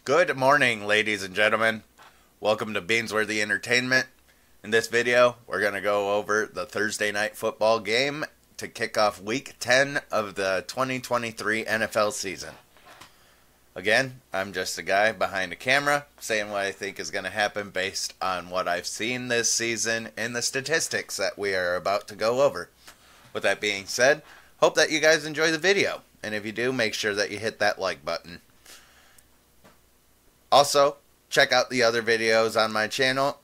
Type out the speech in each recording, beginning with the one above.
Good morning, ladies and gentlemen. Welcome to Beansworthy Entertainment. In this video, we're going to go over the Thursday night football game to kick off Week 10 of the 2023 NFL season. Again, I'm just a guy behind a camera saying what I think is going to happen based on what I've seen this season and the statistics that we are about to go over. With that being said, hope that you guys enjoy the video. And if you do, make sure that you hit that like button. Also, check out the other videos on my channel,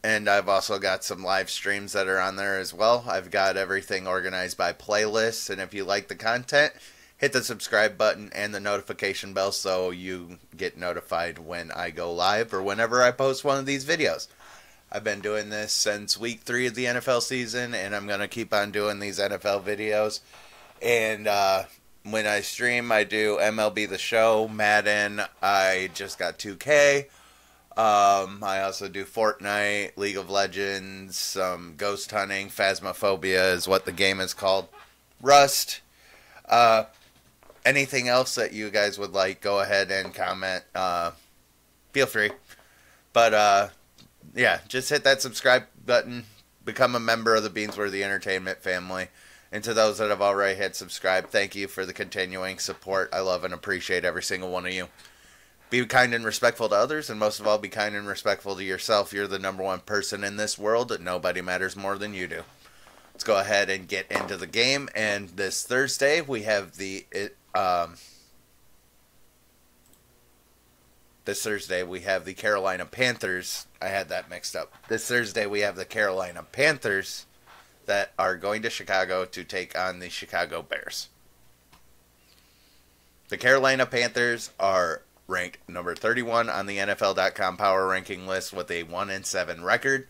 and I've also got some live streams that are on there as well. I've got everything organized by playlists, and if you like the content, hit the subscribe button and the notification bell so you get notified when I go live or whenever I post one of these videos. I've been doing this since week 3 of the NFL season, and I'm going to keep on doing these NFL videos. And when I stream, I do MLB The Show, Madden, I just got 2K. I also do Fortnite, League of Legends, some ghost hunting, Phasmophobia is what the game is called, Rust. Anything else that you guys would like, go ahead and comment. Feel free. But, yeah, just hit that subscribe button. Become a member of the Beansworthy Entertainment family. And to those that have already hit subscribe, thank you for the continuing support. I love and appreciate every single one of you. Be kind and respectful to others, and most of all, be kind and respectful to yourself. You're the number one person in this world, and nobody matters more than you do. Let's go ahead and get into the game. And this Thursday, we have the Carolina Panthers. I had that mixed up. This Thursday, we have the Carolina Panthers that are going to Chicago to take on the Chicago Bears. The Carolina Panthers are ranked number 31 on the NFL.com power ranking list with a 1-7 record.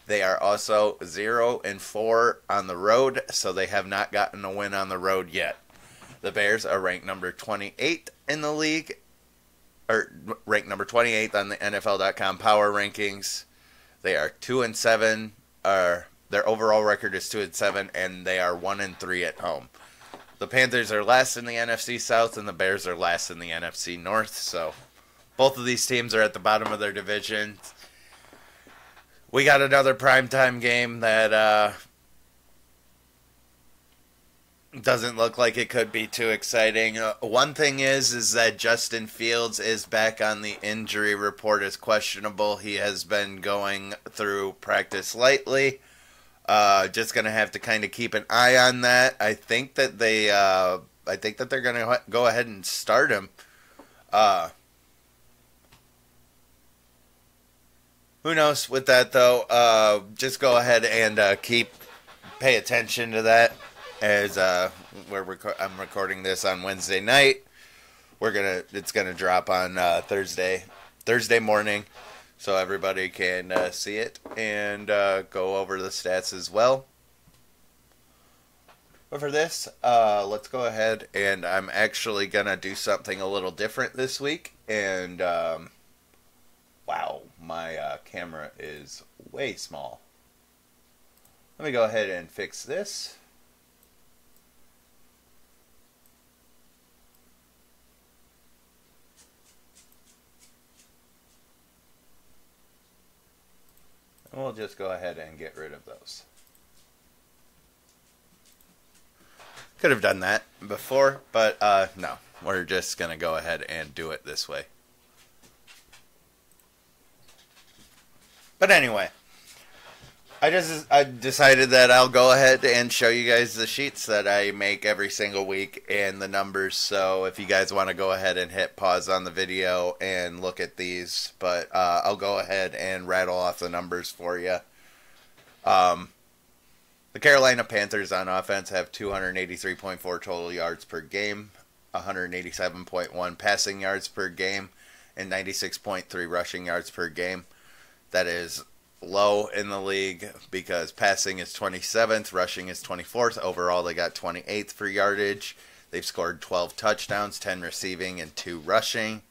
They are also 0-4 on the road, so they have not gotten a win on the road yet. The Bears are ranked number 28 in the league, or ranked number 28 on the NFL.com power rankings. They are 2-7, their overall record is 2-7, and they are 1-3 at home. The Panthers are last in the NFC South, and the Bears are last in the NFC North. So both of these teams are at the bottom of their division. We got another primetime game that doesn't look like it could be too exciting. One thing is that Justin Fields is back on the injury report as questionable. He has been going through practice lightly. Just gonna have to kind of keep an eye on that. I think that they're gonna go ahead and start him. Who knows with that though? Just go ahead and pay attention to that as I'm recording this on Wednesday night. It's gonna drop on Thursday morning. So everybody can see it and go over the stats as well. But for this, let's go ahead and I'm actually going to do something a little different this week. And, wow, my camera is way small. Let me go ahead and fix this. And we'll just go ahead and get rid of those. Could have done that before, but no. We're just going to go ahead and do it this way. But anyway, I decided that I'll go ahead and show you guys the sheets that I make every single week and the numbers. So if you guys want to go ahead and hit pause on the video and look at these, but I'll go ahead and rattle off the numbers for you. The Carolina Panthers on offense have 283.4 total yards per game, 187.1 passing yards per game, and 96.3 rushing yards per game. That is low in the league because passing is 27th, rushing is 24th. Overall, they got 28th for yardage. They've scored 12 touchdowns, 10 receiving, and 2 rushing.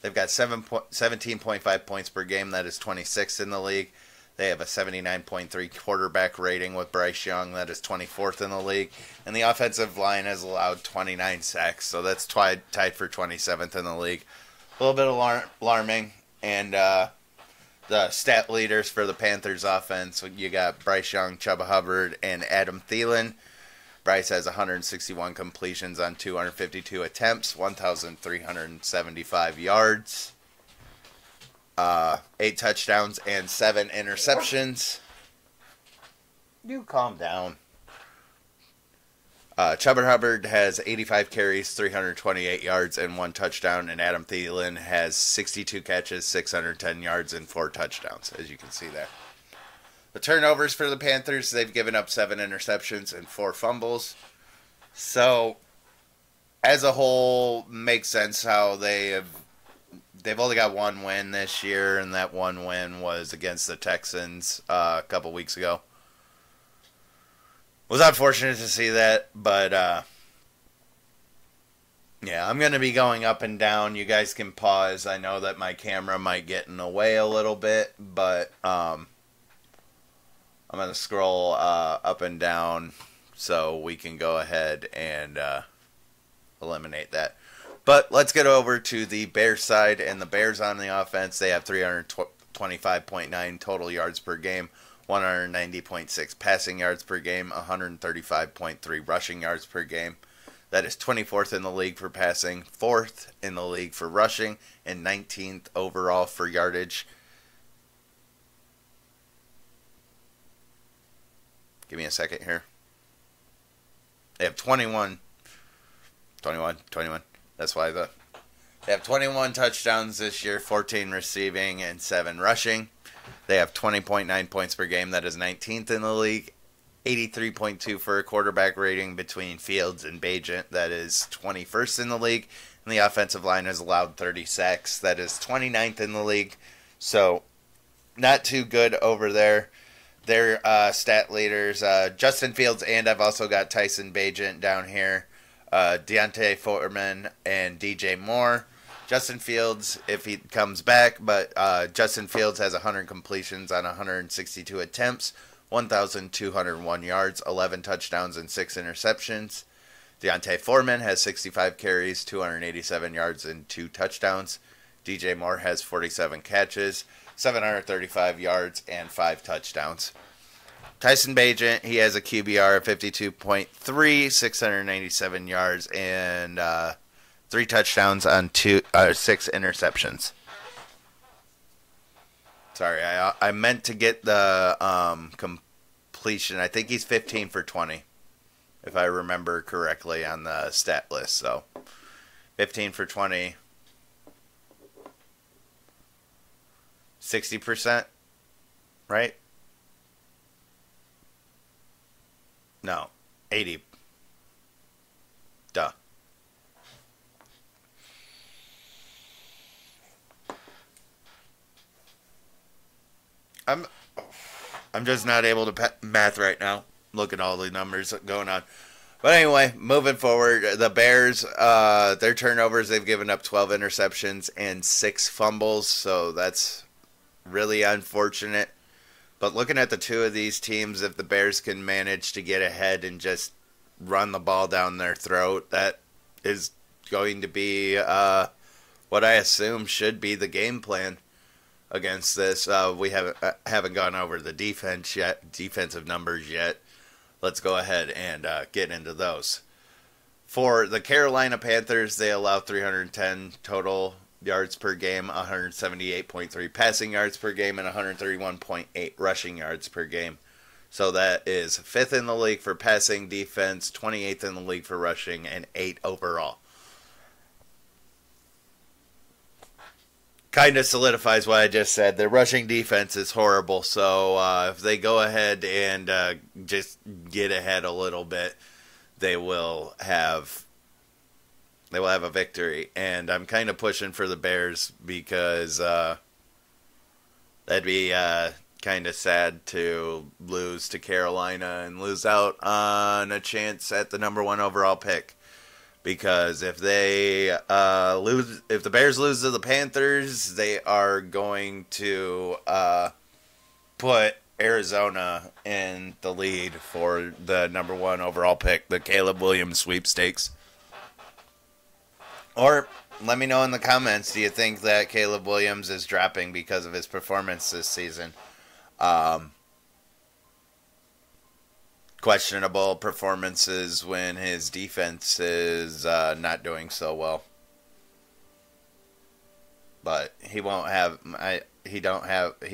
They've got 17.5 points per game. That is 26th in the league. They have a 79.3 quarterback rating with Bryce Young. That is 24th in the league. And the offensive line has allowed 29 sacks, so that's tied for 27th in the league. a little bit alarming. And the stat leaders for the Panthers offense, you got Bryce Young, Chuba Hubbard, and Adam Thielen. Bryce has 161 completions on 252 attempts, 1,375 yards, 8 touchdowns, and 7 interceptions. You calm down. Chuba Hubbard has 85 carries, 328 yards, and 1 touchdown, and Adam Thielen has 62 catches, 610 yards, and 4 touchdowns, as you can see there. The turnovers for the Panthers, they've given up 7 interceptions and 4 fumbles. So, as a whole, makes sense how they've only got 1 win this year, and that 1 win was against the Texans a couple weeks ago. Was unfortunate to see that, but yeah, I'm going to be going up and down. You guys can pause. I know that my camera might get in the way a little bit, but I'm going to scroll up and down so we can go ahead and eliminate that. But let's get over to the Bears side, and the Bears on the offense, they have 325.9 total yards per game, 190.6 passing yards per game, 135.3 rushing yards per game. That is 24th in the league for passing, 4th in the league for rushing, and 19th overall for yardage. Give me a second here. They have 21. That's why they have 21 touchdowns this year, 14 receiving, and 7 rushing. They have 20.9 points per game. That is 19th in the league. 83.2 for a quarterback rating between Fields and Bagent. That is 21st in the league. And the offensive line has allowed 30 sacks. That is 29th in the league. So, not too good over there. Their stat leaders, Justin Fields, and I've also got Tyson Bagent down here. Deontay Foreman and DJ Moore. Justin Fields, if he comes back, but Justin Fields has 100 completions on 162 attempts, 1,201 yards, 11 touchdowns, and 6 interceptions. Deontay Foreman has 65 carries, 287 yards, and 2 touchdowns. DJ Moore has 47 catches, 735 yards, and 5 touchdowns. Tyson Bagent, he has a QBR of 52.3, 697 yards, and 3 touchdowns on 6 interceptions. Sorry, I meant to get the completion. I think he's 15 for 20, if I remember correctly on the stat list. So, 15 for 20. 60%, right? No, 80. Duh. I'm just not able to math right now. Look at all the numbers going on. But anyway, moving forward, the Bears, their turnovers, they've given up 12 interceptions and 6 fumbles, so that's really unfortunate. But looking at the two of these teams, if the Bears can manage to get ahead and just run the ball down their throat, that is going to be what I assume should be the game plan against this. We haven't gone over the defensive numbers yet. Let's go ahead and get into those. For the Carolina Panthers, they allow 310 total yards per game, 178.3 passing yards per game, and 131.8 rushing yards per game. So that is 5th in the league for passing defense, 28th in the league for rushing, and 8 overall. Kind of solidifies what I just said. Their rushing defense is horrible, so if they go ahead and just get ahead a little bit, they will have a victory. And I'm kind of pushing for the Bears because that'd be kind of sad to lose to Carolina and lose out on a chance at the number 1 overall pick. Because if they if the Bears lose to the Panthers, they are going to put Arizona in the lead for the number 1 overall pick, the Caleb Williams sweepstakes. Or let me know in the comments. Do you think that Caleb Williams is dropping because of his performance this season? Questionable performances when his defense is not doing so well. But he won't have he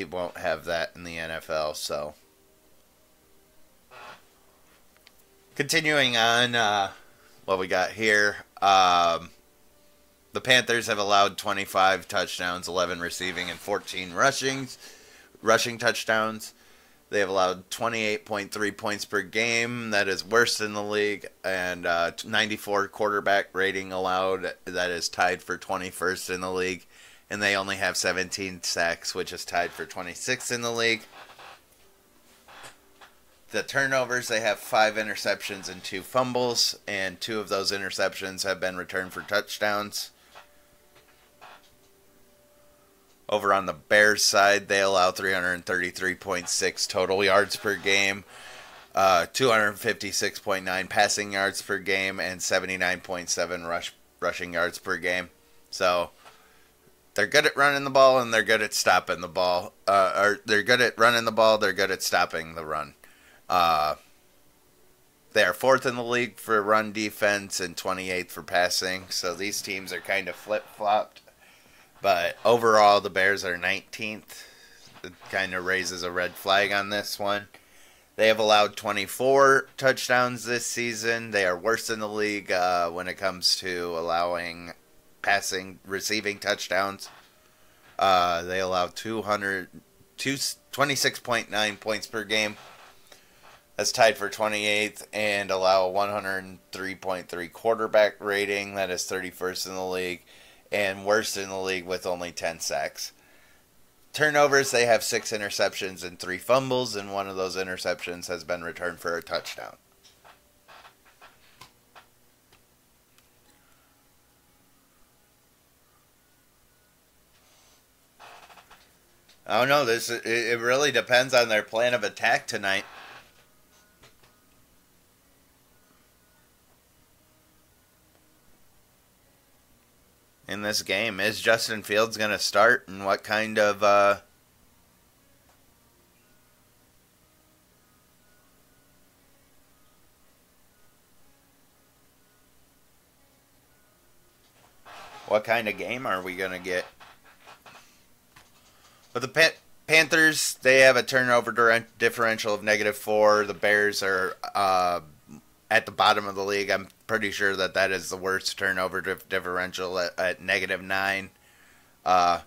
won't have that in the NFL. So continuing on, what we got here. The Panthers have allowed 25 touchdowns, 11 receiving, and 14 rushing touchdowns. They have allowed 28.3 points per game. That is worst in the league. And 94 quarterback rating allowed. That is tied for 21st in the league. And they only have 17 sacks, which is tied for 26th in the league. The turnovers, they have 5 interceptions and 2 fumbles. And 2 of those interceptions have been returned for touchdowns. Over on the Bears side, they allow 333.6 total yards per game, 256.9 passing yards per game, and 79.7 rushing yards per game. So they're good at running the ball and they're good at stopping the ball. Or they're good at running the ball, they're good at stopping the run. They are 4th in the league for run defense and 28th for passing. So these teams are kind of flip-flopped. But overall, the Bears are 19th. It kind of raises a red flag on this one. They have allowed 24 touchdowns this season. They are worse in the league when it comes to allowing receiving touchdowns. They allow 26.9 points per game. That's tied for 28th, and allow 103.3 quarterback rating. That is 31st in the league. And worst in the league with only 10 sacks. Turnovers, they have 6 interceptions and 3 fumbles, and one of those interceptions has been returned for a touchdown. I don't know. It really depends on their plan of attack tonight. In this game, is Justin Fields going to start, and what kind of game are we going to get? But the Panthers, they have a turnover differential of -4. The Bears are at the bottom of the league. I'm pretty sure that is the worst turnover differential at -9. The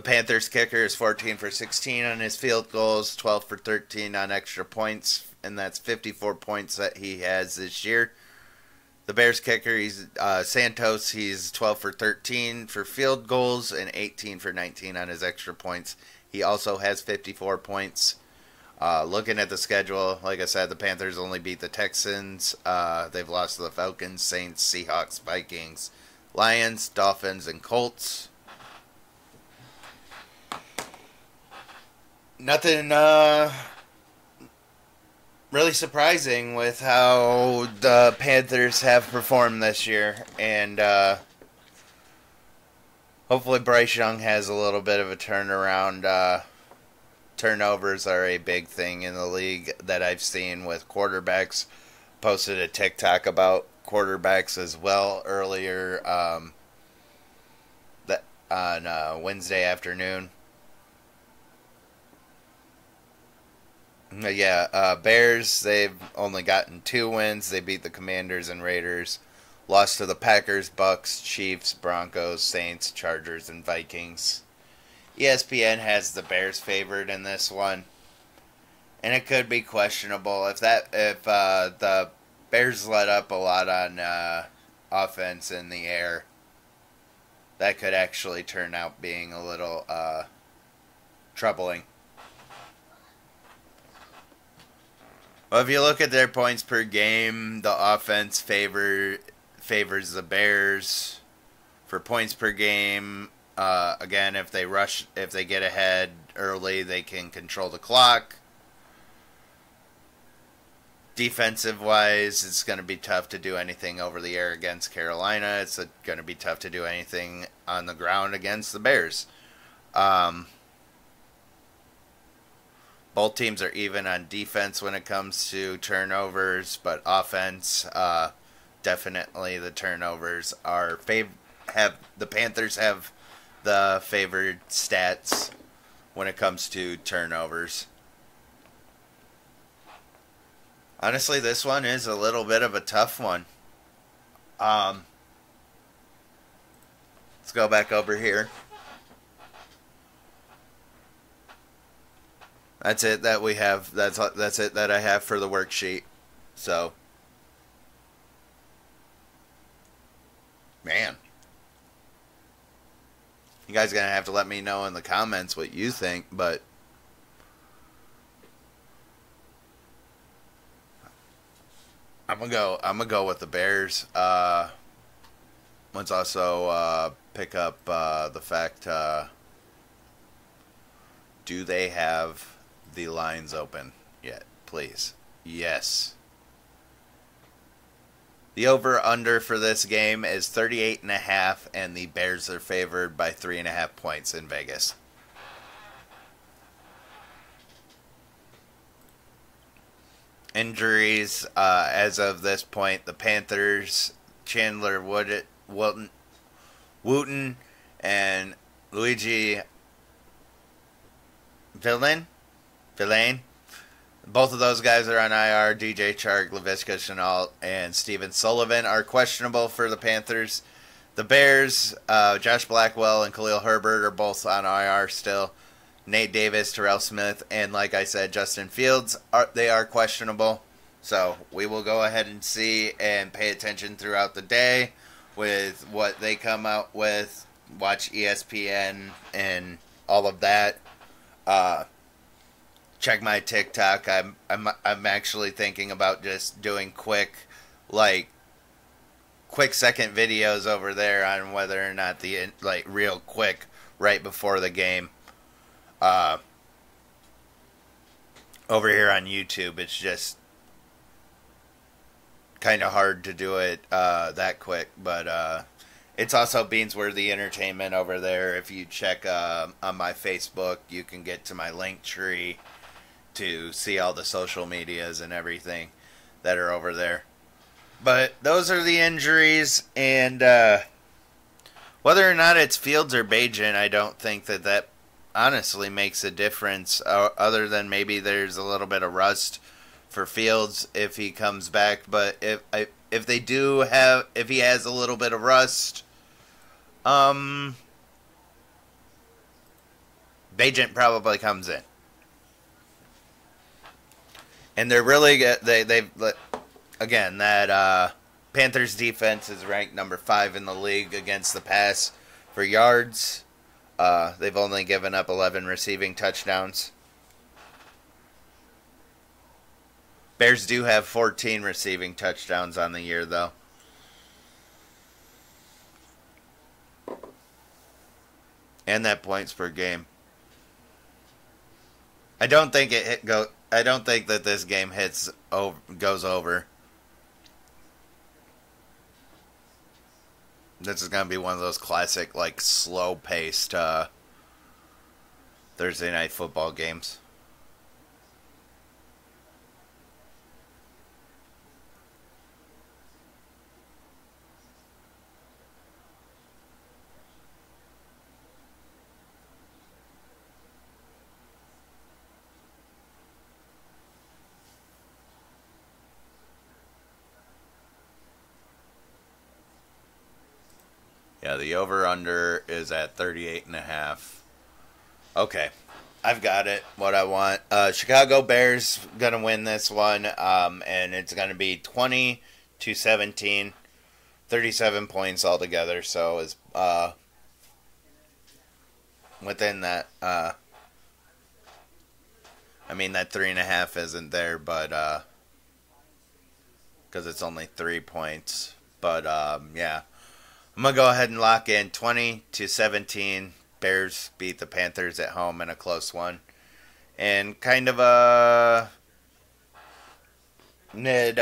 Panthers kicker is 14 for 16 on his field goals, 12 for 13 on extra points, and that's 54 points that he has this year. The Bears kicker, he's Santos, he's 12 for 13 for field goals and 18 for 19 on his extra points. He also has 54 points. Looking at the schedule, like I said, the Panthers only beat the Texans. They've lost to the Falcons, Saints, Seahawks, Vikings, Lions, Dolphins, and Colts. Nothing really surprising with how the Panthers have performed this year. And hopefully Bryce Young has a little bit of a turnaround. Turnovers are a big thing in the league that I've seen with quarterbacks. Posted a TikTok about quarterbacks as well earlier on Wednesday afternoon. Bears, they've only gotten 2 wins. They beat the Commanders and Raiders. Lost to the Packers, Bucks, Chiefs, Broncos, Saints, Chargers, and Vikings. ESPN has the Bears favored in this one, and it could be questionable if the Bears let up a lot on offense in the air. That could actually turn out being a little troubling. Well, if you look at their points per game, the offense favors the Bears for points per game. Again, if they get ahead early, they can control the clock. Defensive wise, it's going to be tough to do anything over the air against Carolina. It's going to be tough to do anything on the ground against the Bears. Both teams are even on defense when it comes to turnovers, but offense, definitely the turnovers are the Panthers have the favored stats when it comes to turnovers. Honestly, this one is a little bit of a tough one. Let's go back over here. That's it that we have. That's it that I have for the worksheet. So, man, you guys are gonna have to let me know in the comments what you think. But I'm gonna go with the Bears. Let's also pick up the fact. Do they have the lines open yet, please? Yes. The over-under for this game is 38.5, and the Bears are favored by 3.5 points in Vegas. Injuries, as of this point, the Panthers, Chandler Wooten, and Luigi Villain. Both of those guys are on IR. DJ Chark, Laviska Shenault, and Steven Sullivan are questionable for the Panthers. The Bears, Josh Blackwell and Khalil Herbert are both on IR still. Nate Davis, Terrell Smith, and like I said, Justin Fields, they are questionable. So we will go ahead and see and pay attention throughout the day with what they come out with. Watch ESPN and all of that. Check my TikTok. I'm actually thinking about just doing quick second videos over there on whether or not real quick right before the game. Over here on YouTube, it's just kind of hard to do it that quick, but it's also Beansworthy Entertainment over there. If you check on my Facebook, you can get to my link tree to see all the social medias and everything that are over there. But those are the injuries, and whether or not it's Fields or Bagent, I don't think that honestly makes a difference, other than maybe there's a little bit of rust for Fields if he comes back. But if he has a little bit of rust, Bagent probably comes in. And they're really good. Again, that Panthers defense is ranked number 5 in the league against the pass for yards. They've only given up 11 receiving touchdowns. Bears do have 14 receiving touchdowns on the year, though. And that points per game. I don't think that this game goes over. This is going to be one of those classic, slow-paced Thursday night football games. Yeah, the over-under is at 38.5. Okay, I've got it, what I want. Chicago Bears going to win this one, and it's going to be 20-17, 37 points altogether, so it's within that. That 3.5 isn't there, but because it's only 3 points. But, yeah. I'm going to go ahead and lock in 20-17. Bears beat the Panthers at home in a close one. And kind of mid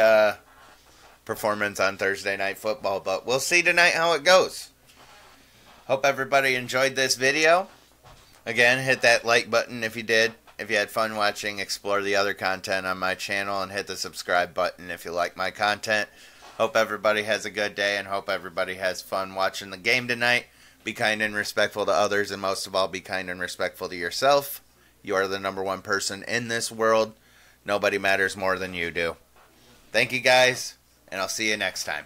performance on Thursday Night Football, but we'll see tonight how it goes. Hope everybody enjoyed this video. Again, hit that like button if you did. If you had fun watching, explore the other content on my channel, and hit the subscribe button if you like my content. Hope everybody has a good day, and hope everybody has fun watching the game tonight. Be kind and respectful to others, and most of all, be kind and respectful to yourself. You are the #1 person in this world. Nobody matters more than you do. Thank you guys, and I'll see you next time.